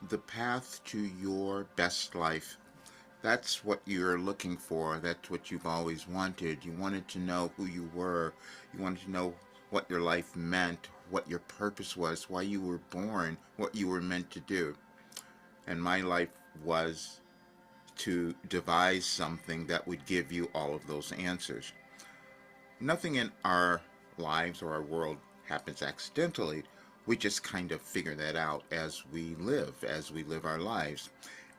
The path to your best life. That's what you're looking for. That's what you've always wanted. You wanted to know who you were. You wanted to know what your life meant, what your purpose was, why you were born, what you were meant to do. And my life was to devise something that would give you all of those answers. Nothing in our lives or our world happens accidentally. We just kind of figure that out as we live our lives.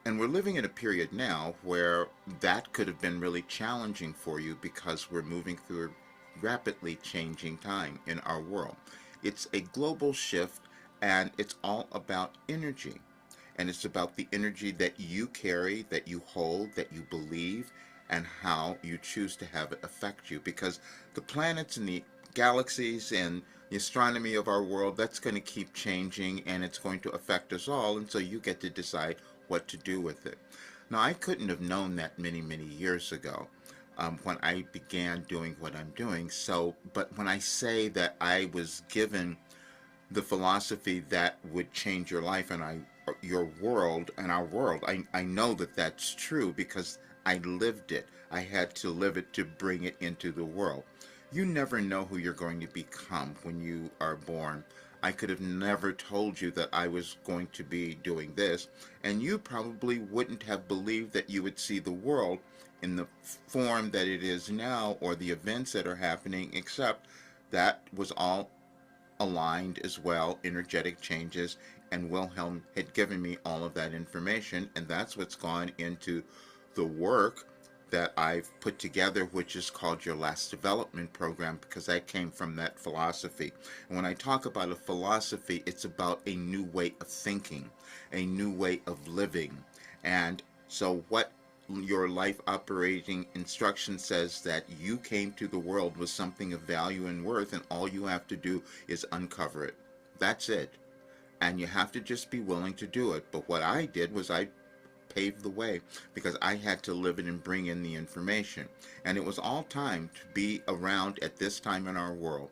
And we're living in a period now where that could have been really challenging for you because we're moving through a rapidly changing time in our world. It's a global shift and it's all about energy. And it's about the energy that you carry, that you hold, that you believe, and how you choose to have it affect you. Because the planets and the galaxies and the astronomy of our world, that's going to keep changing and it's going to affect us all. And so you get to decide what to do with it. Now, I couldn't have known that many, many years ago. When I began doing what I'm doing. So, but when I say that I was given the philosophy that would change your life and your world and our world. I know that that's true because I lived it. I had to live it to bring it into the world. You never know who you're going to become when you are born. I could have never told you that I was going to be doing this, and you probably wouldn't have believed that you would see the world in the form that it is now or the events that are happening, except that was all aligned as well, energetic changes, and Wilhelm had given me all of that information, and that's what's gone into the work that I've put together, which is called your last development program, because I came from that philosophy. And when I talk about a philosophy, it's about a new way of thinking, a new way of living. And so what your life operating instruction says that you came to the world with something of value and worth, and all you have to do is uncover it. That's it. And you have to just be willing to do it. But what I did was I paved the way because I had to live it and bring in the information. And it was all time to be around at this time in our world.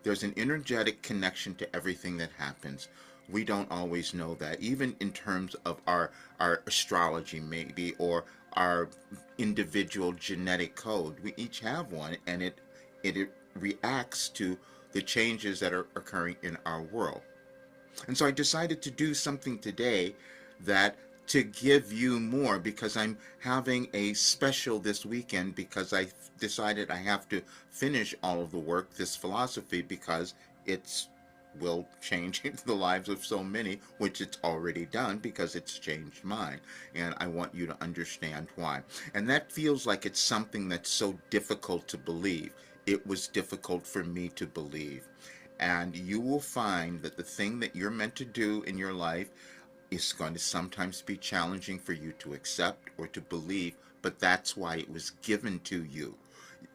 There's an energetic connection to everything that happens. We don't always know that, even in terms of our astrology, maybe, or our individual genetic code. We each have one, and it reacts to the changes that are occurring in our world. And so I decided to do something today that to give you more because I'm having a special this weekend because I decided I have to finish all of the work, this philosophy, because it's will change the lives of so many, which it's already done because it's changed mine. And I want you to understand why. And that feels like it's something that's so difficult to believe. It was difficult for me to believe. And you will find that the thing that you're meant to do in your life is going to sometimes be challenging for you to accept or to believe, but that's why it was given to you.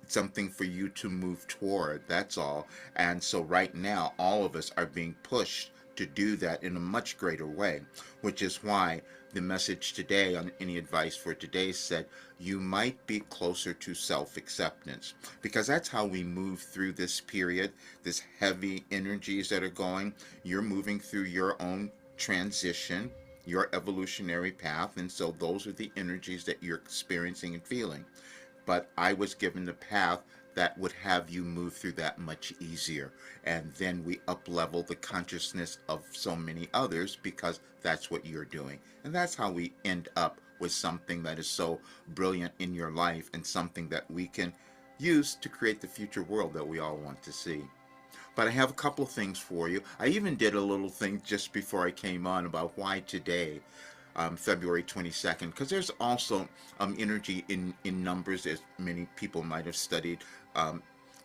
Something for you to move toward, that's all. And so right now, all of us are being pushed to do that in a much greater way, which is why the message today on Any Advice for Today said you might be closer to self-acceptance, because that's how we move through this period, this heavy energies that are going. You're moving through your own transition, your evolutionary path, and so those are the energies that you're experiencing and feeling. But I was given the path that would have you move through that much easier. And then we up level the consciousness of so many others because that's what you're doing. And that's how we end up with something that is so brilliant in your life and something that we can use to create the future world that we all want to see. But I have a couple of things for you. I even did a little thing just before I came on about why today, February 22nd, because there's also energy in numbers, as many people might have studied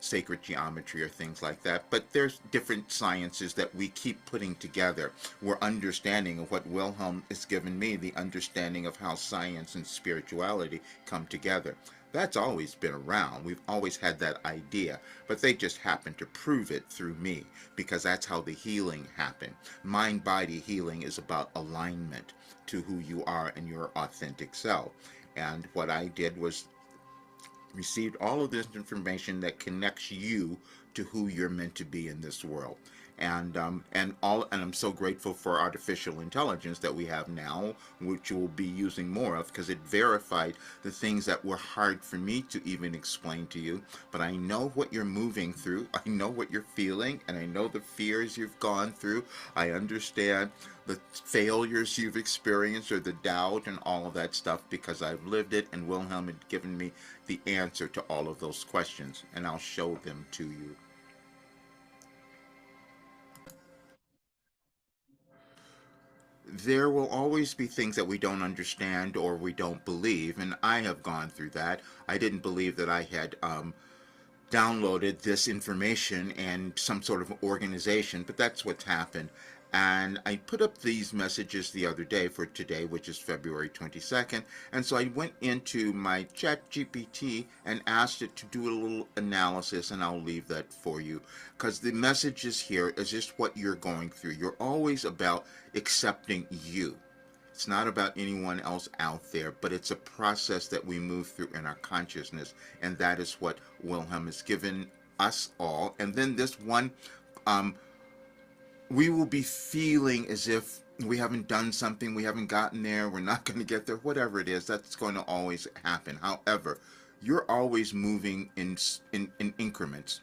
sacred geometry or things like that. But there's different sciences that we keep putting together. We're understanding of what Wilhelm has given me, the understanding of how science and spirituality come together. That's always been around. We've always had that idea, but they just happen to prove it through me because that's how the healing happened. Mind-body healing is about alignment to who you are and your authentic self. And what I did was received all of this information that connects you to who you're meant to be in this world. And I'm so grateful for artificial intelligence that we have now, which we'll be using more of, because it verified the things that were hard for me to even explain to you. But I know what you're moving through, I know what you're feeling, and I know the fears you've gone through. I understand the failures you've experienced, or the doubt and all of that stuff, because I've lived it, and Wilhelm had given me the answer to all of those questions, and I'll show them to you. There will always be things that we don't understand or we don't believe, and I have gone through that. I didn't believe that I had downloaded this information and some sort of organization, but that's what's happened. And I put up these messages the other day for today, which is February 22nd. And so I went into my chat GPT and asked it to do a little analysis, and I'll leave that for you. Because the messages here is just what you're going through. You're always about accepting you. It's not about anyone else out there, but it's a process that we move through in our consciousness, and that is what Wilhelm has given us all. And then this one, we will be feeling as if we haven't done something, we haven't gotten there, we're not going to get there, whatever it is, that's going to always happen. However, you're always moving in increments,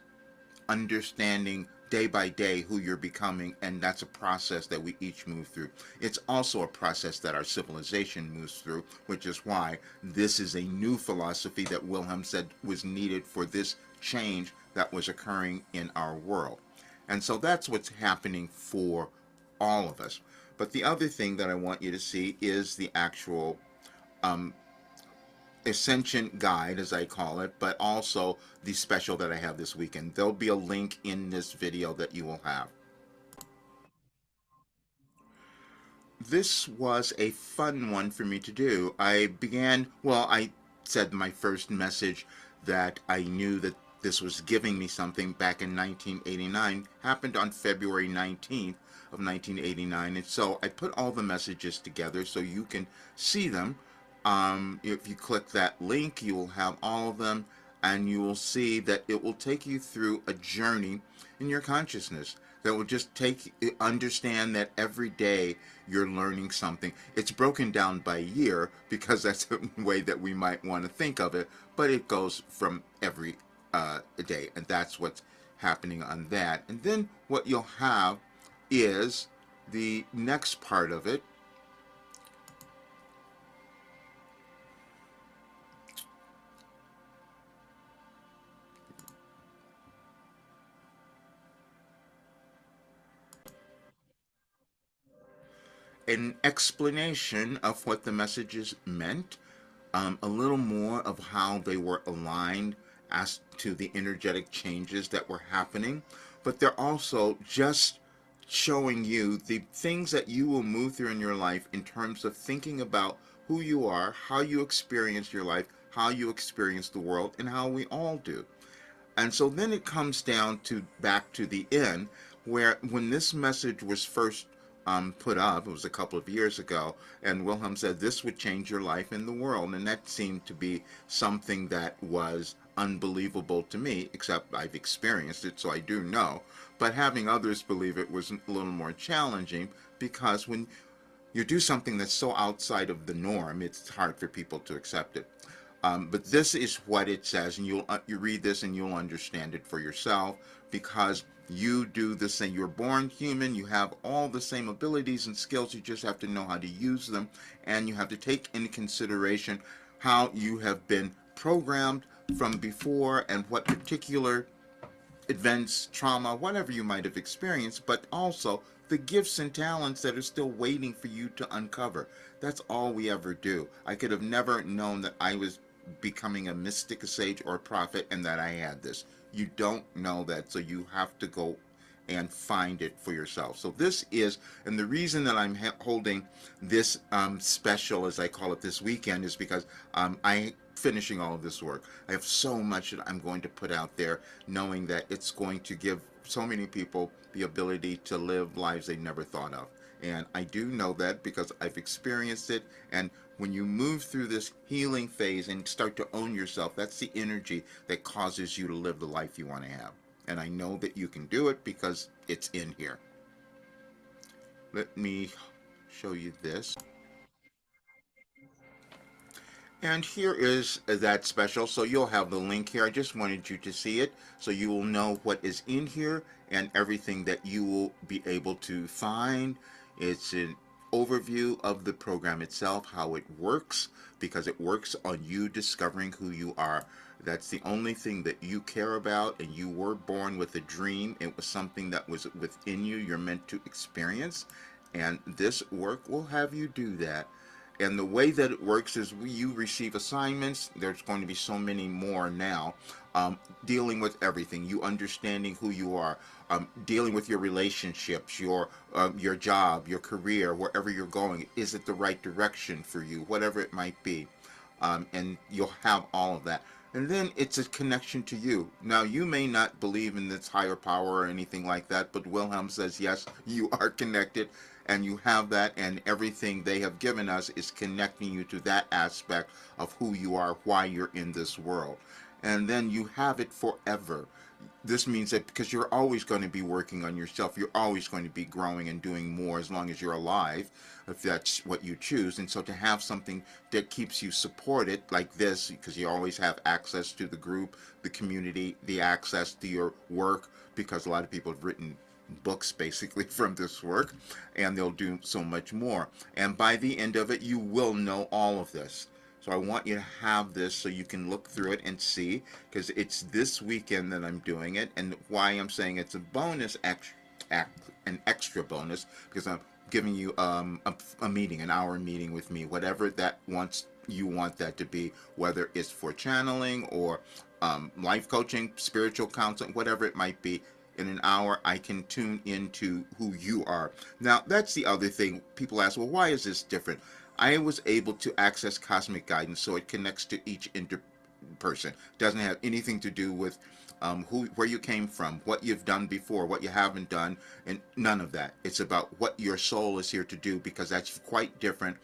understanding day by day who you're becoming, and that's a process that we each move through. It's also a process that our civilization moves through, which is why this is a new philosophy that Wilhelm said was needed for this change that was occurring in our world. And so that's what's happening for all of us. But the other thing that I want you to see is the actual um, ascension guide, as I call it, but also the special that I have this weekend. There'll be a link in this video that you will have. This was a fun one for me to do. I said my first message that I knew that this was giving me something back in 1989, happened on February 19th of 1989. And so I put all the messages together so you can see them. If you click that link, you will have all of them, and you will see that it will take you through a journey in your consciousness that will just understand that every day you're learning something. It's broken down by year because that's the way that we might want to think of it, but it goes from every day, and that's what's happening on that. And then what you'll have is the next part of it. An explanation of what the messages meant, a little more of how they were aligned as to the energetic changes that were happening, but they're also just showing you the things that you will move through in your life in terms of thinking about who you are, how you experience your life, how you experience the world, and how we all do. And so then it comes down to back to the end, where when this message was first put up, it was a couple of years ago, and Wilhelm said this would change your life in the world. And that seemed to be something that was unbelievable to me, except I've experienced it, so I do know. But having others believe it was a little more challenging, because when you do something that's so outside of the norm, it's hard for people to accept it. But this is what it says, and you read this and you'll understand it for yourself, because you do the same. You're born human. You have all the same abilities and skills. You just have to know how to use them, and you have to take into consideration how you have been programmed from before and what particular events, trauma, whatever you might have experienced, but also the gifts and talents that are still waiting for you to uncover. That's all we ever do. I could have never known that I was becoming a mystic, a sage, or a prophet, and that I had this. You don't know that, so you have to go and find it for yourself. So this is, and the reason that I'm holding this special, as I call it, this weekend, is because I finishing all of this work. I have so much that I'm going to put out there, knowing that it's going to give so many people the ability to live lives they never thought of. And I do know that because I've experienced it. And when you move through this healing phase and start to own yourself, that's the energy that causes you to live the life you want to have. And I know that you can do it because it's in here. Let me show you this. And here is that special. So you'll have the link here. I just wanted you to see it so you will know what is in here and everything that you will be able to find. It's an overview of the program itself, how it works, because it works on you discovering who you are. That's the only thing that you care about, and you were born with a dream. It was something that was within you, you're meant to experience, and this work will have you do that. And the way that it works is you receive assignments. There's going to be so many more now, dealing with everything. You understanding who you are, dealing with your relationships, your job, your career, wherever you're going. Is it the right direction for you? Whatever it might be, and you'll have all of that. And then it's a connection to you. Now, you may not believe in this higher power or anything like that, but Wilhelm says, yes, you are connected and you have that, and everything they have given us is connecting you to that aspect of who you are, why you're in this world. And then you have it forever. This means that because you're always going to be working on yourself, you're always going to be growing and doing more as long as you're alive, if that's what you choose. And so to have something that keeps you supported like this, because you always have access to the group, the community, the access to your work, because a lot of people have written books basically from this work, and they'll do so much more. And by the end of it, you will know all of this. So I want you to have this so you can look through it and see, because it's this weekend that I'm doing it, and why I'm saying it's a bonus, an extra bonus, because I'm giving you a meeting, an hour meeting with me, whatever that you want that to be, whether it's for channeling or life coaching, spiritual counseling, whatever it might be. In an hour, I can tune into who you are. Now, that's the other thing. People ask, well, why is this different? I was able to access cosmic guidance, so it connects to each person. It doesn't have anything to do with where you came from, what you've done before, what you haven't done, and none of that. It's about what your soul is here to do, because that's quite different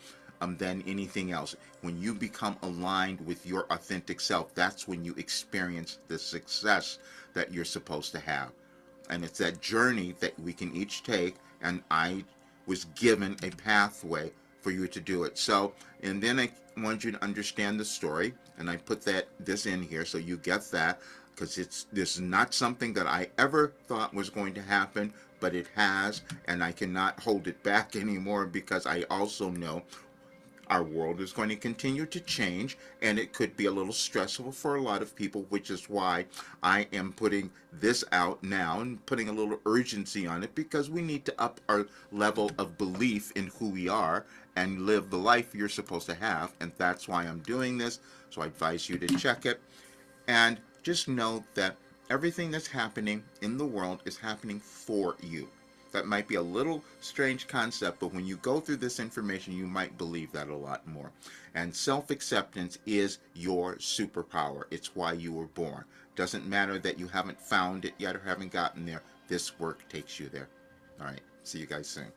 than anything else. When you become aligned with your authentic self, that's when you experience the success that you're supposed to have. And it's that journey that we can each take, and I was given a pathway for you to do it. So, and then I want you to understand the story, and I put this in here so you get that, because this is not something that I ever thought was going to happen, but it has, and I cannot hold it back anymore, because I also know our world is going to continue to change, and it could be a little stressful for a lot of people, which is why I am putting this out now and putting a little urgency on it, because we need to up our level of belief in who we are and live the life you're supposed to have. And that's why I'm doing this. So I advise you to check it, and just know that everything that's happening in the world is happening for you. That might be a little strange concept, but when you go through this information, you might believe that a lot more. And self-acceptance is your superpower. It's why you were born. Doesn't matter that you haven't found it yet or haven't gotten there. This work takes you there. All right. See you guys soon.